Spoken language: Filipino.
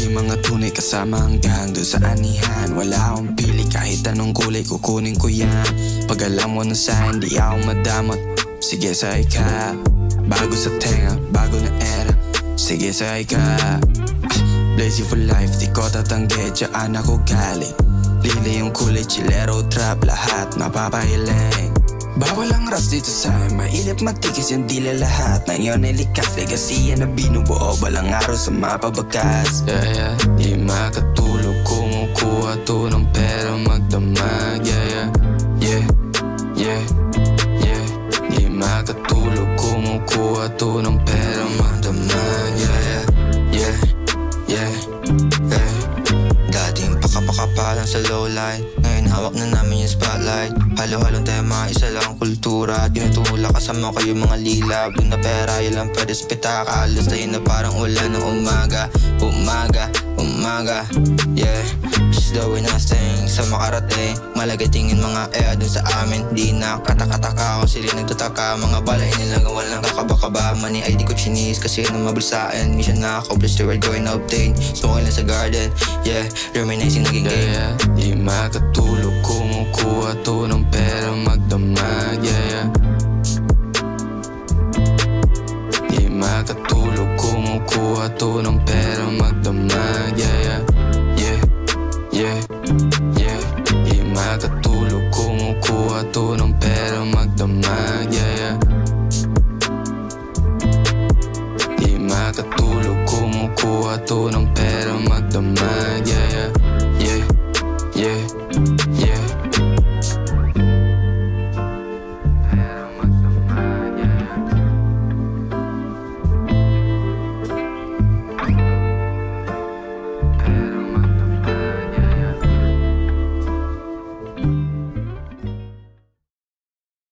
Lagi mga tunay kasama hanggang doon sa anihan. Wala akong pili kahit anong kulay kukunin ko yan. Pag alam mo na sa hindi ako madamot, sige sakay ka. Bago sa tenga, bago na era, sige sakay ka. Blazy for life, di ko tatanggi, dyan ako galing. Lili yung kulay, chilero, trap, lahat mapapahiling. Bawal ang ras dito sa'yo, mailip matikis yung dila lahat. Na yun ay likas, legacy yan na binubuo, balang araw sa mapabakas. Di makatulog, kumukuha to ng pera magdamag. Di makatulog, kumukuha to ng pera magdamag. Dating pakapaka lang sa low light, ngayon hawak na namin yung spotlight. Halo-halong tema, isa lang kultura. Tinutulak kasama ko yung mga lilab. Yung na pera, yun lang pwede sa pitaka. Alas tayo na parang ulan ng umaga. Yeah, she's doing nothing sa makarating. Malagay tingin mga dun sa amin. Di na katakataka kung sila nagtataka. Mga balay nila walang kakaba-kaba. Money ID ko chinis kasi nang mabulsaan. Mission na ako, blessed to going to obtain. Smoking lang sa garden, yeah, reminiscing naging game. Di makatulog, kumukuha to ng pera magdamag.